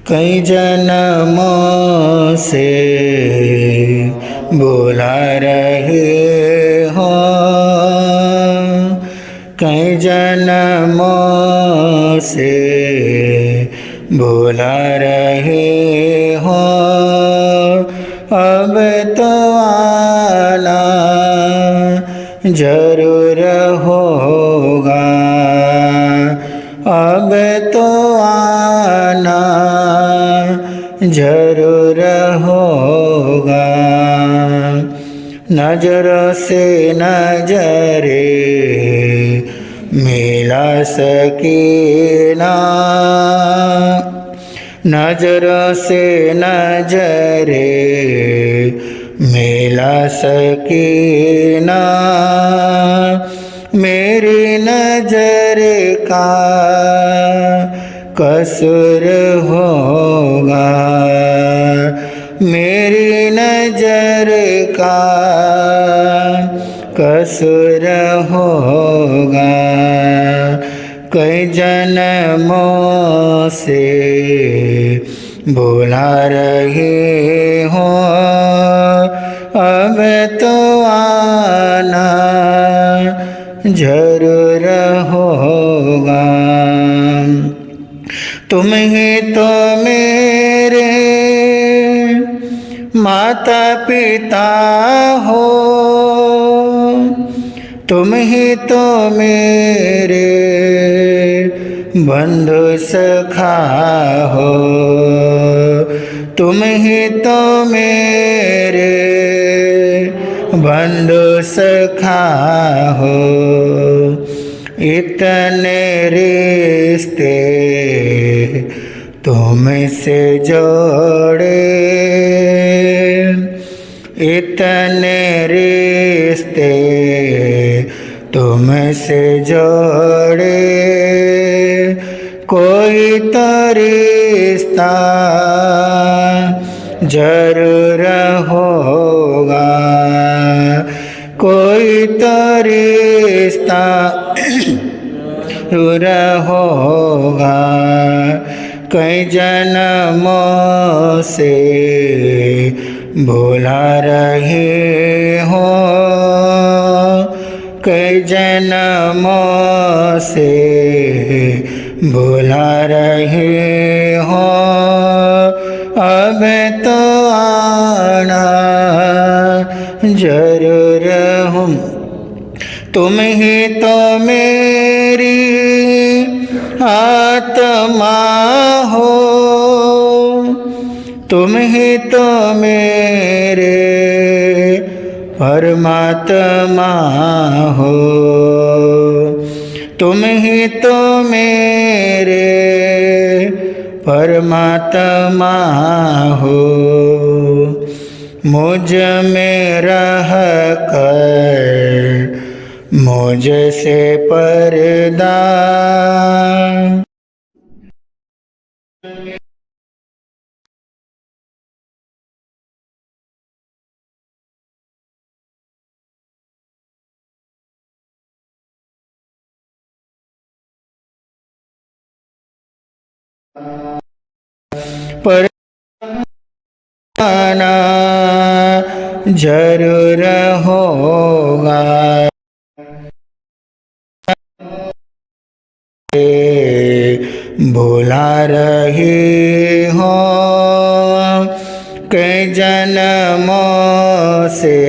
कई जन्मों से बुला रहे हो, कई जन्मों से बुला रहे हो। अब तो आना जरूर होगा, अब तो आना जरूर होगा। नजरों से नजरे मिला सकीना, नजरों से नजरे मिला सकीना। मेरी नजर का कसूर होगा, मेरी नजर का कसूर होगा। कई जन्मों से बुला रहे हो, अब तो आना जरूर होगा। तुम ही तो मेरे माता पिता हो, तुम ही तो मेरे बंधु सखा हो, तुम ही तो मेरे बंधु सखा हो। इतने रिश्ते तुमसे जोड़े, इतने रिश्ते तुमसे जोड़े। कोई तो रिश्ता जरूर होगा, कोई तो रिश्ता जरूर होगा। कई जन्मों से बुला रहे हो, कई जन्मों से बुला रहे हो। अब तो आना जरूर हूँ, तुम ही तो मेरी आत्मा हो, तुम ही तो मेरे परमात्मा हो, तुम ही तो मेरे परमात्मा हो। मुझ में रह कर मुझसे पर्दा, पर आना जरूर होगा। बुला रही हो, कई जन्मों से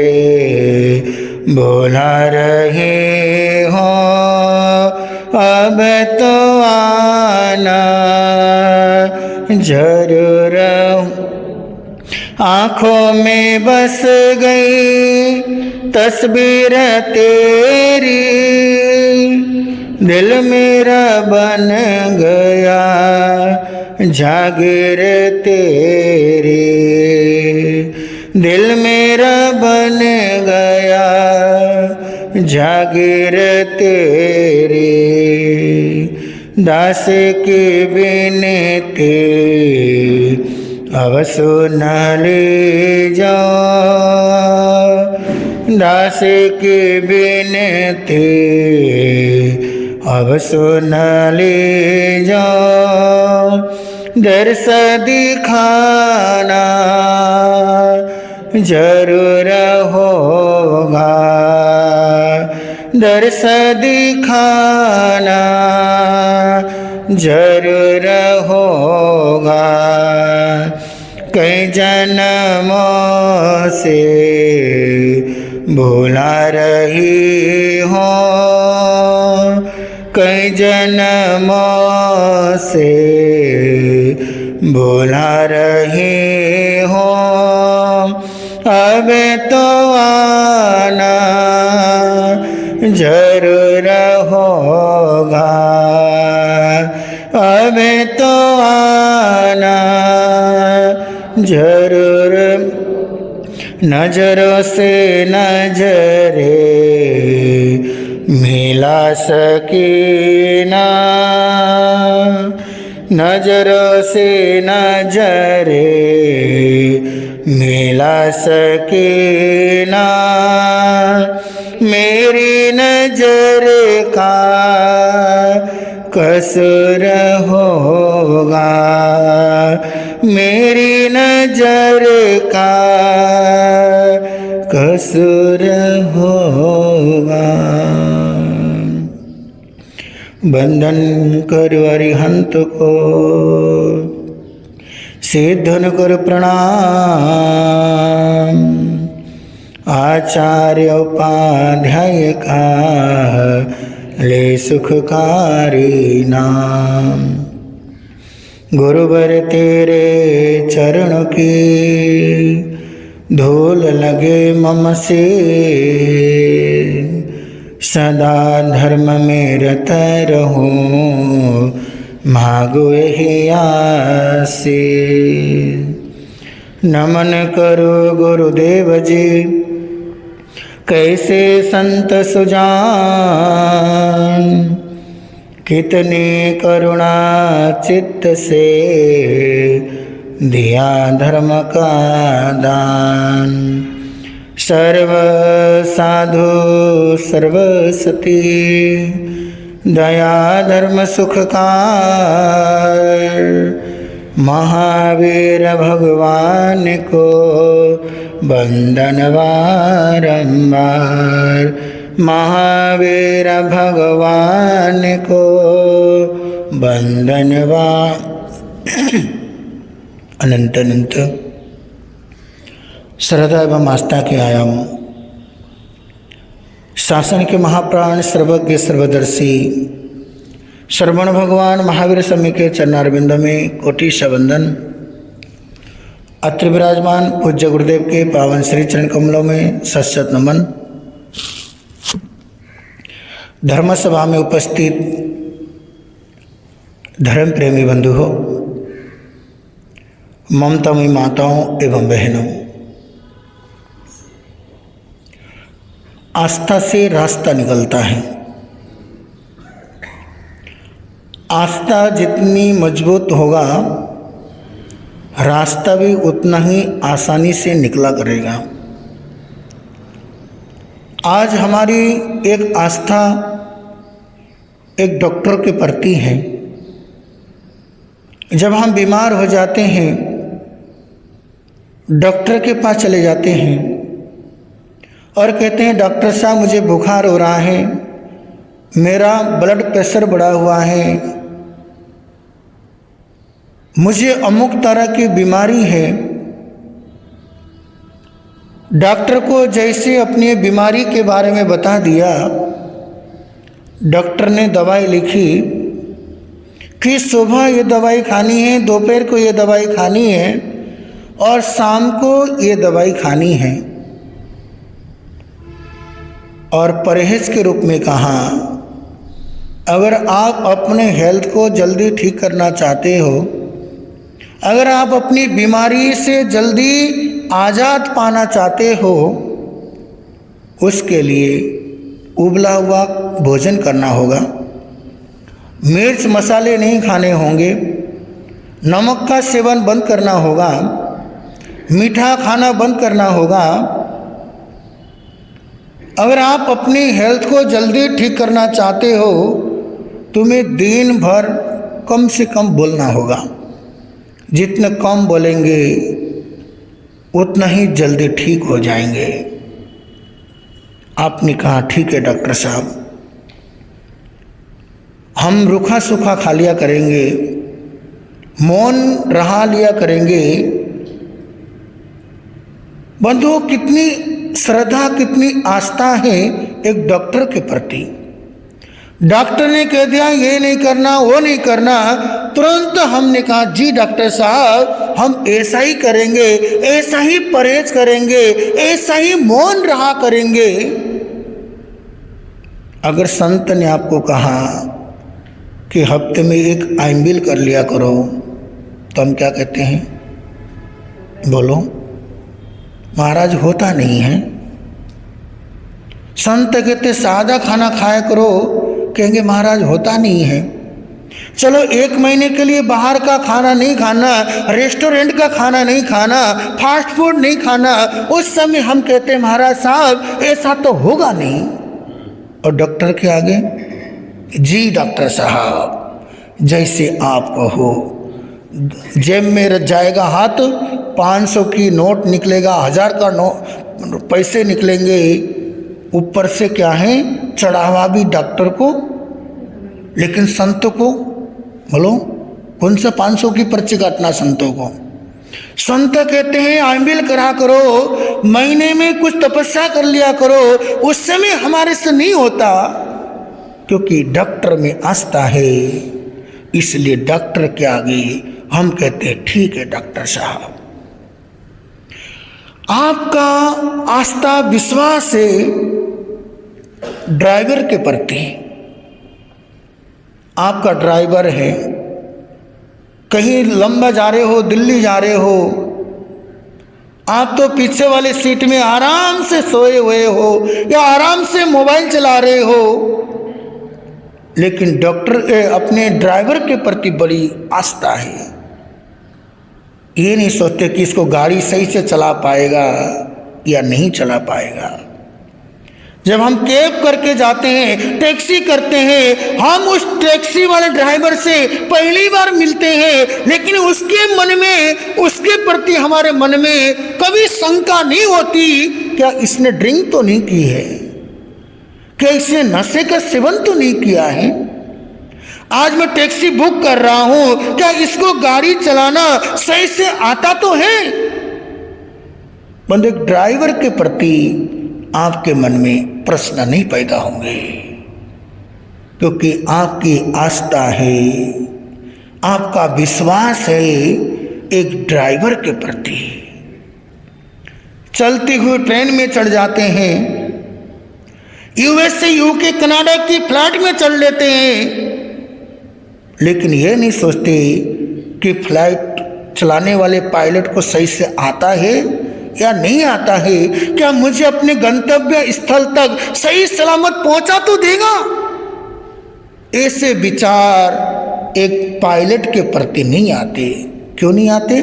बुला रहे हो। अब तो आना जरूर। आँखों में बस गई तस्वीर तेरी, दिल मेरा बन गया जागीर तेरी, दिल मेरा बन गया जागीर तेरी। दास की विनती अब सुन लीजो, दास की विनती अब सुन लीजो। दर्श दिखाना जरूर होगा, दर्श दिखाना जरूर होगा। कई जन्मों से भुला रही हो, कई जन्मों से भुला रही हो। अब तो आना जरूर होगा, अब तो आना जरूर। नजरों से नजरे मिला सकीना, नजरों से नजरे मिला सकीना। मेरी नजर का कसूर होगा, मेरी नजर का कसूर होगा। बंधन कर अरिहंत को सिद्धन कर प्रणाम। आचार्य उपाध्याय का ले सुखकारी नाम। गुरुवर तेरे चरण की धूल लगे मम से, सदा धर्म में रत रहूं मांगो यही आसे। नमन करो गुरुदेव जी कैसे संत सुजान, कितनी करुणा चित्त से दिया धर्म का दान। सर्व साधु सर्व सती दया धर्म सुख कार। महावीर भगवान को वंदन बारंबार, महावीर भगवान को वंदन अनंत अनंत श्रद्धा एवं आस्था के आयाम। शासन के महाप्राण सर्वज्ञ सर्वदर्शी श्रवण भगवान महावीर स्वामी के चरणारविंद में कोटि वंदन। अत्र विराजमान पूज्य गुरुदेव के पावन श्री चरण कमलों में सशत नमन। धर्म सभा में उपस्थित धर्म प्रेमी बंधु हो, ममतामयी माताओं एवं बहनों, आस्था से रास्ता निकलता है। आस्था जितनी मजबूत होगा रास्ता भी उतना ही आसानी से निकला करेगा। आज हमारी एक आस्था एक डॉक्टर के प्रति है। जब हम बीमार हो जाते हैं डॉक्टर के पास चले जाते हैं और कहते हैं डॉक्टर साहब मुझे बुखार हो रहा है, मेरा ब्लड प्रेशर बढ़ा हुआ है, मुझे अमुक तरह की बीमारी है। डॉक्टर को जैसे अपनी बीमारी के बारे में बता दिया, डॉक्टर ने दवाई लिखी कि सुबह ये दवाई खानी है, दोपहर को ये दवाई खानी है और शाम को ये दवाई खानी है। और परहेज के रूप में कहा अगर आप अपने हेल्थ को जल्दी ठीक करना चाहते हो, अगर आप अपनी बीमारी से जल्दी आज़ाद पाना चाहते हो, उसके लिए उबला हुआ भोजन करना होगा, मिर्च मसाले नहीं खाने होंगे, नमक का सेवन बंद करना होगा, मीठा खाना बंद करना होगा। अगर आप अपनी हेल्थ को जल्दी ठीक करना चाहते हो, तुम्हें दिन भर कम से कम बोलना होगा। जितना कम बोलेंगे उतना ही जल्दी ठीक हो जाएंगे। आपने कहा ठीक है डॉक्टर साहब, हम रूखा सूखा खा लिया करेंगे, मौन रहा लिया करेंगे। बंधुओं, कितनी श्रद्धा, कितनी आस्था है एक डॉक्टर के प्रति। डॉक्टर ने कह दिया ये नहीं करना, वो नहीं करना, तुरंत हमने कहा जी डॉक्टर साहब हम ऐसा ही करेंगे, ऐसा ही परहेज करेंगे, ऐसा ही मौन रहा करेंगे। अगर संत ने आपको कहा कि हफ्ते में एक आइंबिल कर लिया करो, तो हम क्या कहते हैं? बोलो महाराज होता नहीं है। संत कहते सादा खाना खाया करो, कहेंगे महाराज होता नहीं है। चलो एक महीने के लिए बाहर का खाना नहीं खाना, रेस्टोरेंट का खाना नहीं खाना, फास्ट फूड नहीं खाना, उस समय हम कहते हैं महाराज साहब ऐसा तो होगा नहीं। और डॉक्टर के आगे जी डॉक्टर साहब जैसे आप कहो। जेब में जाएगा हाथ, 500 की नोट निकलेगा, 1000 का नोट पैसे निकलेंगे, ऊपर से क्या है चढ़ावा भी डॉक्टर को, लेकिन संत को बोलो कौन सा 500 की पर्ची काटना संतों को। संत कहते हैं आइंबिल करा करो, महीने में कुछ तपस्या कर लिया करो, उस समय हमारे से नहीं होता, क्योंकि डॉक्टर में आस्था है। इसलिए डॉक्टर के आगे हम कहते हैं ठीक है डॉक्टर साहब। आपका आस्था विश्वास है ड्राइवर के प्रति। आपका ड्राइवर है, कहीं लंबा जा रहे हो, दिल्ली जा रहे हो, आप तो पीछे वाले सीट में आराम से सोए हुए हो या आराम से मोबाइल चला रहे हो, लेकिन डॉक्टर अपने ड्राइवर के प्रति बड़ी आस्था है। ये नहीं सोचते कि इसको गाड़ी सही से चला पाएगा या नहीं चला पाएगा। जब हम कैब करके जाते हैं, टैक्सी करते हैं, हम उस टैक्सी वाले ड्राइवर से पहली बार मिलते हैं, लेकिन उसके मन में, उसके प्रति हमारे मन में कभी शंका नहीं होती क्या इसने ड्रिंक तो नहीं की है, क्या इसने नशे का सेवन तो नहीं किया है। आज मैं टैक्सी बुक कर रहा हूं, क्या इसको गाड़ी चलाना सही से आता तो है। बंदे ड्राइवर के प्रति आपके मन में प्रश्न नहीं पैदा होंगे, क्योंकि आपकी आस्था है, आपका विश्वास है एक ड्राइवर के प्रति। चलती हुई ट्रेन में चढ़ जाते हैं, यूएस से यूके कनाडा की फ्लाइट में चढ़ लेते हैं, लेकिन ये नहीं सोचते कि फ्लाइट चलाने वाले पायलट को सही से आता है या नहीं आता है, क्या मुझे अपने गंतव्य स्थल तक सही सलामत पहुंचा तो देगा। ऐसे विचार एक पायलट के प्रति नहीं आते। क्यों नहीं आते?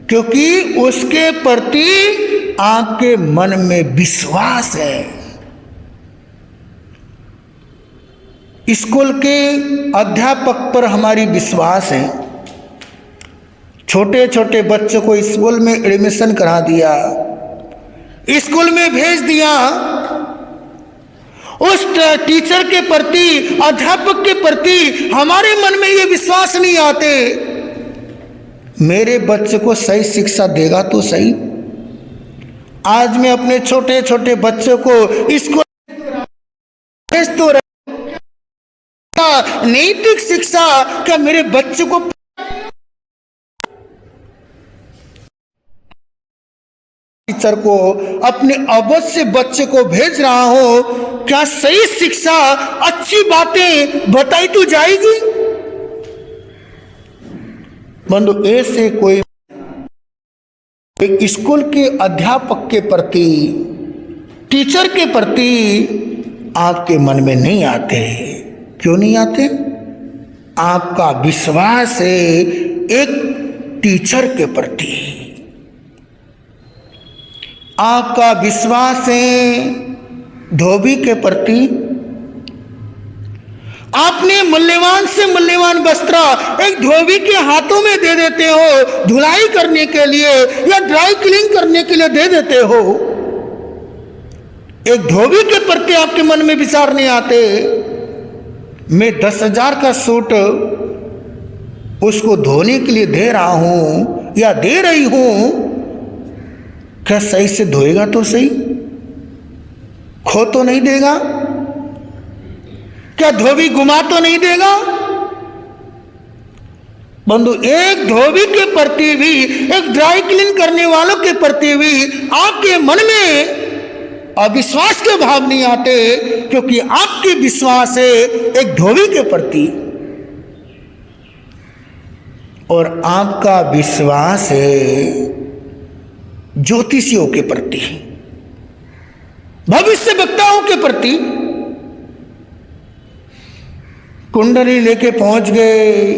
क्योंकि उसके प्रति आपके मन में विश्वास है। स्कूल के अध्यापक पर हमारी विश्वास है। छोटे छोटे बच्चों को स्कूल में एडमिशन करा दिया, स्कूल में भेज दिया, उस टीचर के प्रति, अध्यापक के प्रति हमारे मन में ये विश्वास नहीं आते मेरे बच्चे को सही शिक्षा देगा तो सही। आज मैं अपने छोटे छोटे बच्चों को स्कूल भेज तो नैतिक शिक्षा, क्या मेरे बच्चे को टीचर को अपने अवध से बच्चे को भेज रहा हो, क्या सही शिक्षा, अच्छी बातें बताई तो जाएगी। बंधु, ऐसे कोई स्कूल के अध्यापक के प्रति, टीचर के प्रति आपके मन में नहीं आते। क्यों नहीं आते? आपका विश्वास है एक टीचर के प्रति, आपका विश्वास है धोबी के प्रति, आपने मूल्यवान से मूल्यवान वस्त्र एक धोबी के हाथों में दे देते हो धुलाई करने के लिए या ड्राई क्लीन करने के लिए दे देते हो। एक धोबी के प्रति आपके मन में विचार नहीं आते, मैं 10,000 का सूट उसको धोने के लिए दे रहा हूं या दे रही हूं, क्या सही से धोएगा तो सही, खो तो नहीं देगा, क्या धोबी गुमा तो नहीं देगा। बंधु, एक धोबी के प्रति भी, एक ड्राई क्लीन करने वालों के प्रति भी आपके मन में अविश्वास के भाव नहीं आते, क्योंकि आपके विश्वास है एक धोबी के प्रति और आपका विश्वास है ज्योतिषियों के प्रति, भविष्यवक्ताओं के प्रति। कुंडली लेके पहुंच गए,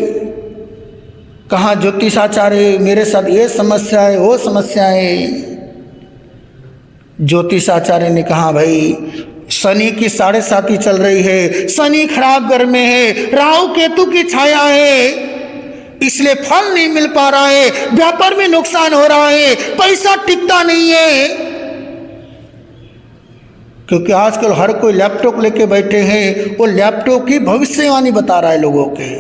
कहा ज्योतिषाचार्य मेरे साथ ये समस्या है वो समस्या है। ज्योतिषाचार्य ने कहा भाई शनि की 7.5 चल रही है, शनि खराब घर में है, राहु केतु की छाया है, इसलिए फल नहीं मिल पा रहा है, व्यापार में नुकसान हो रहा है, पैसा टिकता नहीं है। क्योंकि आजकल हर कोई लैपटॉप लेके बैठे हैं, वो लैपटॉप की भविष्यवाणी बता रहा है लोगों के,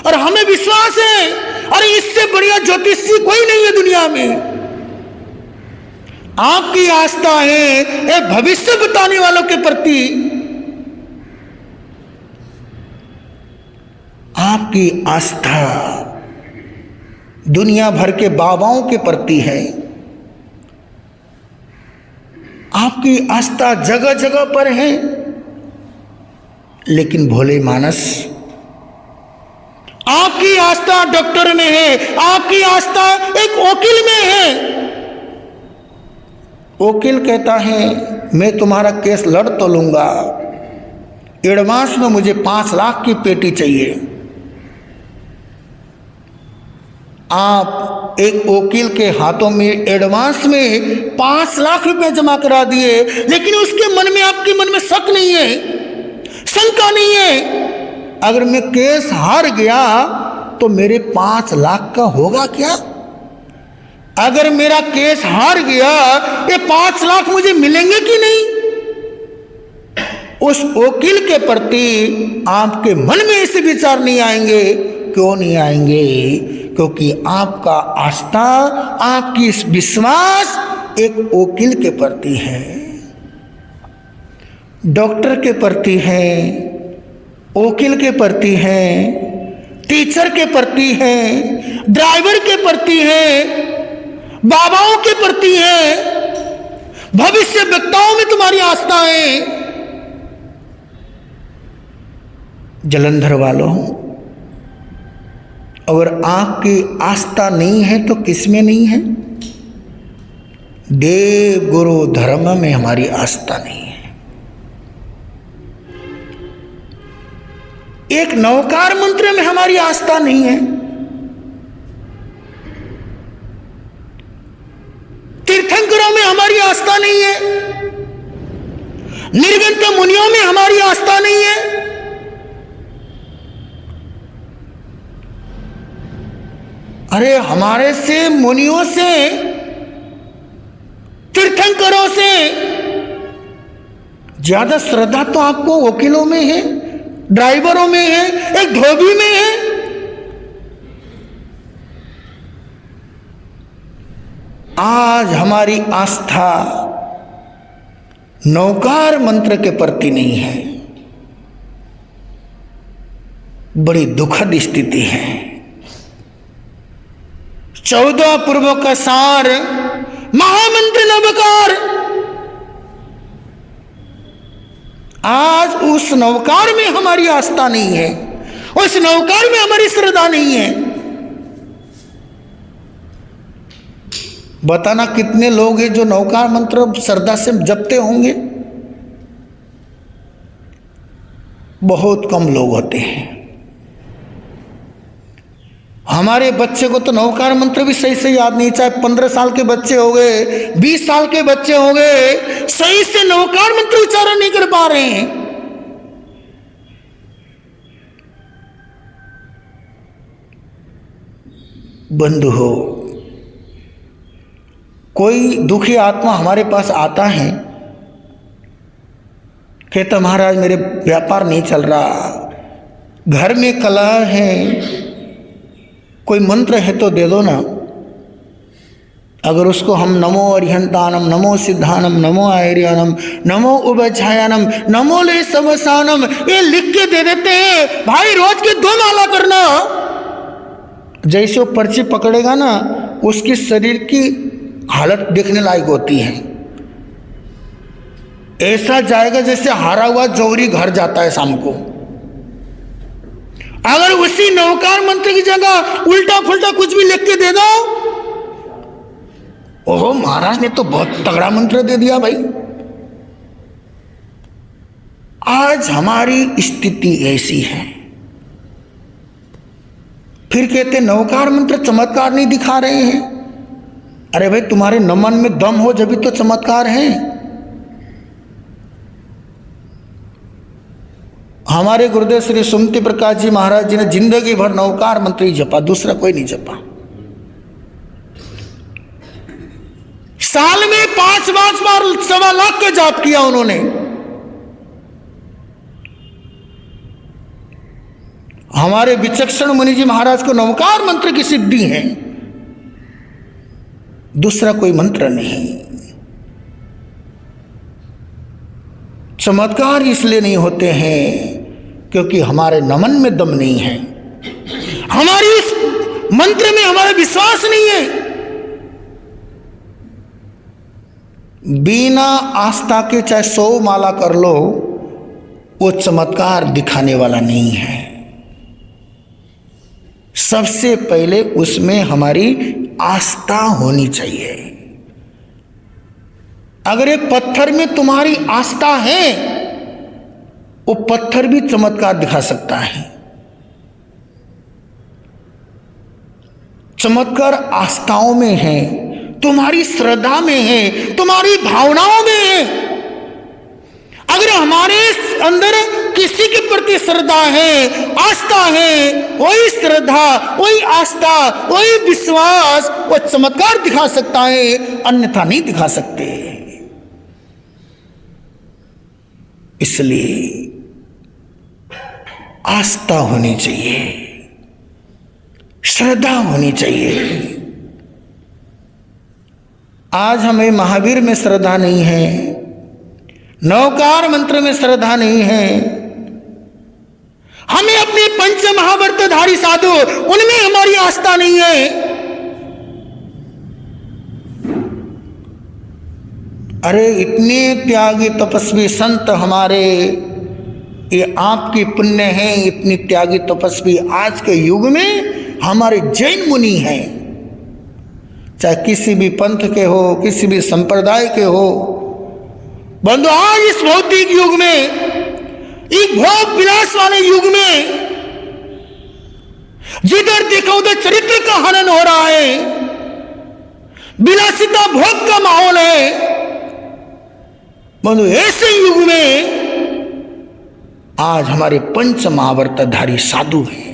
और हमें विश्वास है अरे इससे बढ़िया ज्योतिषी कोई नहीं है दुनिया में। आपकी आस्था है एक भविष्य बताने वालों के प्रति, आपकी आस्था दुनिया भर के बाबाओं के प्रति है, आपकी आस्था जगह जगह पर है। लेकिन भोले मानस, आपकी आस्था डॉक्टर में है, आपकी आस्था एक वकील में है। वकील कहता है मैं तुम्हारा केस लड़ तो लूंगा, एडवांस में मुझे 5 लाख की पेटी चाहिए। आप एक वकील के हाथों में एडवांस में 5 लाख रुपए जमा करा दिए, लेकिन उसके मन में, आपके मन में शक नहीं है, शंका नहीं है, अगर मैं केस हार गया तो मेरे 5 लाख का होगा क्या? अगर मेरा केस हार गया ये 5 लाख मुझे मिलेंगे कि नहीं? उस वकील के प्रति आपके मन में ऐसे विचार नहीं आएंगे। क्यों नहीं आएंगे? क्योंकि आपका आस्था, आपकी विश्वास एक वकील के प्रति है, डॉक्टर के प्रति है, वकील के प्रति है, टीचर के प्रति है, ड्राइवर के प्रति है, बाबाओं के प्रति है, भविष्य वक्ताओं में तुम्हारी आस्था है। जलंधर वालों, अगर आपकी आस्था नहीं है तो किस में नहीं है? देव गुरु धर्म में हमारी आस्था नहीं है। एक नवकार मंत्र में हमारी आस्था नहीं है, तीर्थंकरों में हमारी आस्था नहीं है, निर्गंत मुनियों में हमारी आस्था नहीं है। अरे हमारे से, मुनियों से, तीर्थंकरों से ज्यादा श्रद्धा तो आपको वकीलों में है, ड्राइवरों में है, एक धोबी में है। आज हमारी आस्था नौकार मंत्र के प्रति नहीं है। बड़ी दुखद स्थिति है। 14 पूर्व का सार महामंत्र नवकार, आज उस नवकार में हमारी आस्था नहीं है, उस नवकार में हमारी श्रद्धा नहीं है। बताना कितने लोग हैं जो नवकार मंत्र श्रद्धा से जपते होंगे? बहुत कम लोग होते हैं। हमारे बच्चे को तो नवकार मंत्र भी सही से याद नहीं, चाहे 15 साल के बच्चे हो गए, 20 साल के बच्चे हो गए, सही से नवकार मंत्र उच्चारण नहीं कर पा रहे हैं। बंधु हो, कोई दुखी आत्मा हमारे पास आता है, कहता महाराज मेरे व्यापार नहीं चल रहा, घर में कलह है, कोई मंत्र है तो दे दो ना। अगर उसको हम नमो अरिहंतानम, नमो सिद्धानम, नमो आयर्यानम, नमो उभयछायानम, नमो ले समसानम, ये लिख के दे देते हैं, भाई रोज के 2 माला करना। जैसे वो पर्ची पकड़ेगा ना, उसकी शरीर की हालत देखने लायक होती है। ऐसा जाएगा जैसे हारा हुआ जौहरी घर जाता है शाम को। अगर उसी नवकार मंत्र की जगह उल्टा फुल्टा कुछ भी लिख के दे दो, ओहो महाराज ने तो बहुत तगड़ा मंत्र दे दिया भाई। आज हमारी स्थिति ऐसी है, फिर कहते नवकार मंत्र चमत्कार नहीं दिखा रहे हैं। अरे भाई तुम्हारे नमन में दम हो जब भी तो चमत्कार है। हमारे गुरुदेव श्री सुमति प्रकाश जी महाराज जी ने जिंदगी भर नवकार मंत्र ही जपा, दूसरा कोई नहीं जपा। साल में 5 बार 1.25 लाख का जाप किया उन्होंने। हमारे विचक्षण मुनि जी महाराज को नवकार मंत्र की सिद्धि है, दूसरा कोई मंत्र नहीं। चमत्कार इसलिए नहीं होते हैं क्योंकि हमारे नमन में दम नहीं है, हमारी इस मंत्र में हमारा विश्वास नहीं है। बिना आस्था के चाहे 100 माला कर लो, वो चमत्कार दिखाने वाला नहीं है। सबसे पहले उसमें हमारी आस्था होनी चाहिए। अगर एक पत्थर में तुम्हारी आस्था है, वो पत्थर भी चमत्कार दिखा सकता है। चमत्कार आस्थाओं में है, तुम्हारी श्रद्धा में है, तुम्हारी भावनाओं में है। अगर हमारे अंदर किसी के प्रति श्रद्धा है, आस्था है, वही श्रद्धा, वही आस्था, वही विश्वास वो चमत्कार दिखा सकता है, अन्यथा नहीं दिखा सकते। इसलिए आस्था होनी चाहिए, श्रद्धा होनी चाहिए। आज हमें महावीर में श्रद्धा नहीं है, नवकार मंत्र में श्रद्धा नहीं है, हमें अपने पंच महाव्रतधारी साधु उनमें हमारी आस्था नहीं है। अरे इतने त्यागी तपस्वी संत हमारे, ये आपकी पुण्य है, इतनी त्यागी तपस्वी आज के युग में हमारे जैन मुनि हैं, चाहे किसी भी पंथ के हो, किसी भी संप्रदाय के हो। बंधु आज इस भौतिक युग में, एक भोग विलास वाले युग में, जिधर देखो उधर चरित्र का हनन हो रहा है, विलासिता भोग का माहौल है। बंधु ऐसे युग में आज हमारे पंच महाव्रतधारी साधु हैं।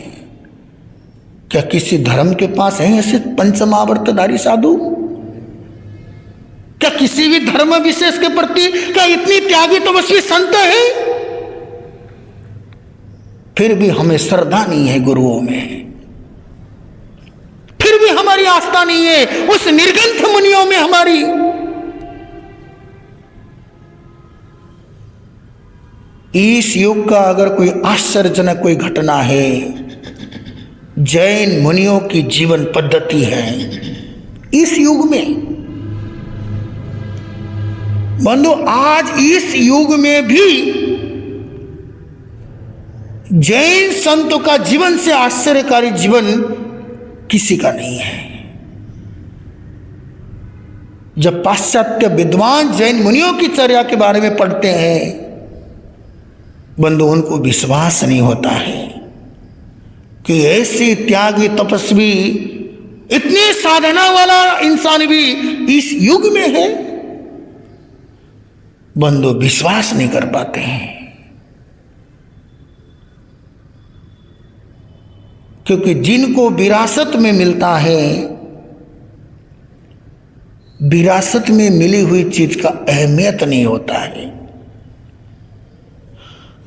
क्या किसी धर्म के पास है ऐसे पंच महाव्रतधारी साधु? क्या किसी भी धर्म विशेष के प्रति क्या इतनी त्यागी तपस्वी संत है? फिर भी हमें श्रद्धा नहीं है गुरुओं में, फिर भी हमारी आस्था नहीं है उस निर्ग्रंथ मुनियों में हमारी। इस युग का अगर कोई आश्चर्यजनक कोई घटना है, जैन मुनियों की जीवन पद्धति है इस युग में। बंधु आज इस युग में भी जैन संतों का जीवन से आश्चर्यकारी जीवन किसी का नहीं है। जब पाश्चात्य विद्वान जैन मुनियों की चर्या के बारे में पढ़ते हैं, बंधु उनको विश्वास नहीं होता है कि ऐसी त्यागी तपस्वी, इतने साधना वाला इंसान भी इस युग में है। बंधु विश्वास नहीं कर पाते हैं। क्योंकि जिनको विरासत में मिलता है, विरासत में मिली हुई चीज का अहमियत नहीं होता है।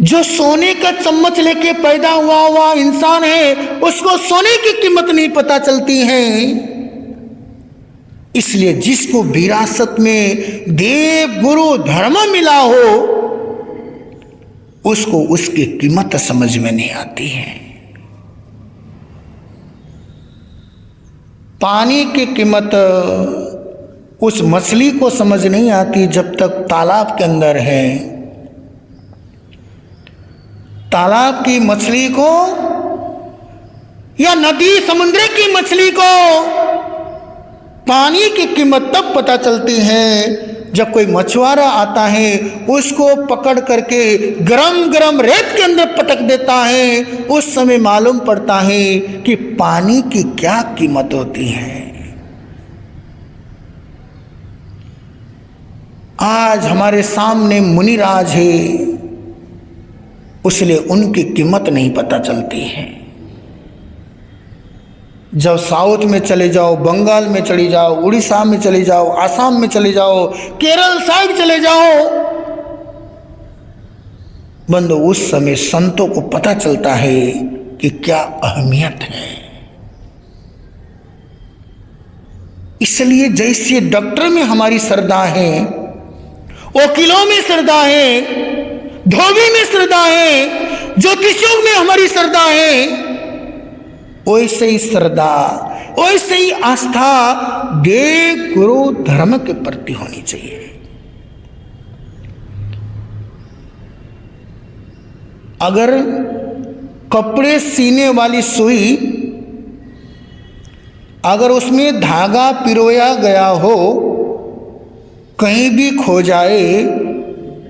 जो सोने का चम्मच लेके पैदा हुआ इंसान है, उसको सोने की कीमत नहीं पता चलती है। इसलिए जिसको विरासत में देव गुरु धर्म मिला हो, उसको उसकी कीमत समझ में नहीं आती है। पानी की कीमत उस मछली को समझ नहीं आती जब तक तालाब के अंदर है। तालाब की मछली को या नदी समुद्र की मछली को पानी की कीमत तब पता चलती है जब कोई मछुआरा आता है, उसको पकड़ करके गरम गरम रेत के अंदर पटक देता है। उस समय मालूम पड़ता है कि पानी की क्या कीमत होती है। आज हमारे सामने मुनिराज है, इसलिए उनकी कीमत नहीं पता चलती है। जब साउथ में चले जाओ, बंगाल में चली जाओ, उड़ीसा में चले जाओ, आसाम में चले जाओ, केरल साइड चले जाओ, बंदो उस समय संतों को पता चलता है कि क्या अहमियत है। इसलिए जैसे डॉक्टर में हमारी श्रद्धा है, वकीलों में श्रद्धा है, धोबी में श्रद्धा है, ज्योतिषियों में हमारी श्रद्धा है, वैसे ही श्रद्धा, वैसे ही आस्था देव गुरु धर्म के प्रति होनी चाहिए। अगर कपड़े सीने वाली सुई, अगर उसमें धागा पिरोया गया हो, कहीं भी खो जाए,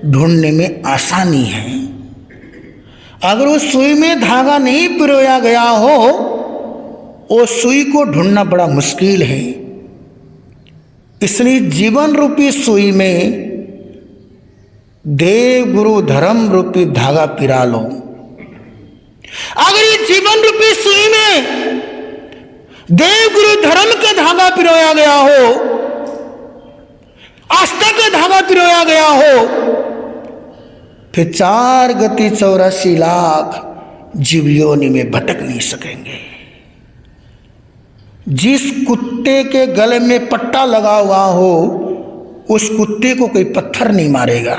ढूंढने में आसानी है। अगर उस सुई में धागा नहीं पिरोया गया हो, वो सुई को ढूंढना बड़ा मुश्किल है। इसलिए जीवन रूपी सुई में देव गुरु धर्म रूपी धागा पिरा लो। अगर ये जीवन रूपी सुई में देव गुरु धर्म का धागा पिरोया गया हो, आस्था का धागा पिरोया गया हो, फिर 4 गति 84 लाख जीव योनि में भटक नहीं सकेंगे। जिस कुत्ते के गले में पट्टा लगा हुआ हो, उस कुत्ते को कोई पत्थर नहीं मारेगा।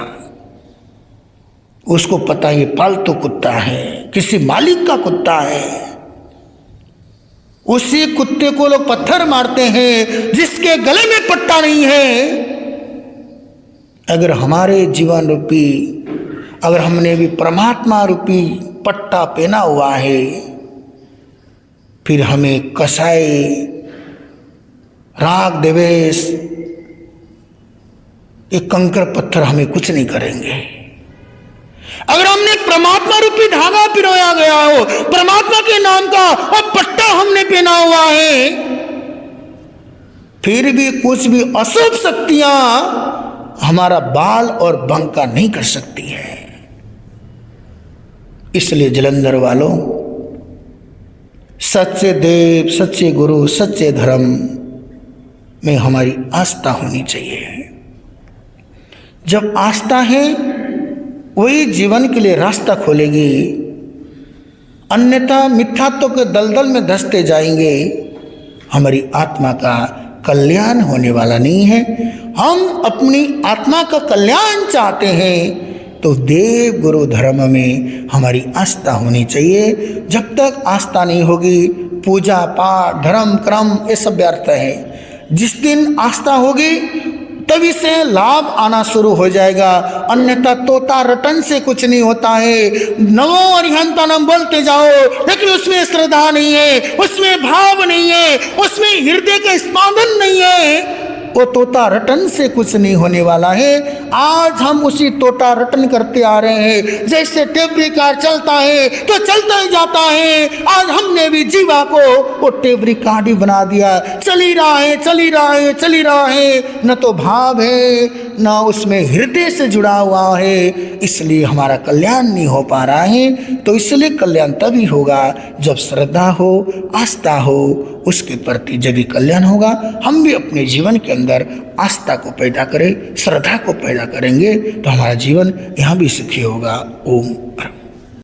उसको पता ये पालतू कुत्ता है, किसी मालिक का कुत्ता है। उसी कुत्ते को लोग पत्थर मारते हैं जिसके गले में पट्टा नहीं है। अगर हमारे जीवन रूपी, अगर हमने भी परमात्मा रूपी पट्टा पहना हुआ है, फिर हमें कसाई, राग देवेश, एक कंकर पत्थर हमें कुछ नहीं करेंगे। अगर हमने परमात्मा रूपी धागा पिरोया गया हो, परमात्मा के नाम का और पट्टा हमने पहना हुआ है, फिर भी कुछ भी अशुभ शक्तियां हमारा बाल और बंका नहीं कर सकती है। इसलिए जलंधर वालों, सच्चे देव, सच्चे गुरु, सच्चे धर्म में हमारी आस्था होनी चाहिए। जब आस्था है, वही जीवन के लिए रास्ता खोलेगी। अन्यथा मिथ्यात्व के दलदल में धंसते जाएंगे। हमारी आत्मा का कल्याण होने वाला नहीं है। हम अपनी आत्मा का कल्याण चाहते हैं तो देव गुरु धर्म में हमारी आस्था होनी चाहिए। जब तक आस्था नहीं होगी, पूजा पाठ धर्म क्रम ये सब व्यर्थ है। जिस दिन आस्था होगी तभी से लाभ आना शुरू हो जाएगा। अन्यथा तोता रटन से कुछ नहीं होता है। नमो अरिहंतनम बोलते जाओ, लेकिन उसमें श्रद्धा नहीं है, उसमें भाव नहीं है, उसमें हृदय का स्पंदन नहीं है, वो तोता रटन से कुछ नहीं होने वाला है। आज हम उसी तोता रटन करते आ रहे हैं। जैसे टेप रिकॉर्ड चलता है तो चलता ही जाता है, आज हमने भी जीवा को वो टेप रिकॉर्ड ही बना दिया। चल ही रहा है, चल ही रहा है, चल ही रहा है, न तो भाव है न उसमें हृदय से जुड़ा हुआ है, इसलिए हमारा कल्याण नहीं हो पा रहा है। तो इसलिए कल्याण तभी होगा जब श्रद्धा हो, आस्था हो, उसके प्रति जब भी कल्याण होगा। हम भी अपने जीवन के अंदर आस्था को पैदा करें, श्रद्धा को पैदा करेंगे तो हमारा जीवन यहाँ भी सुखी होगा। ओम।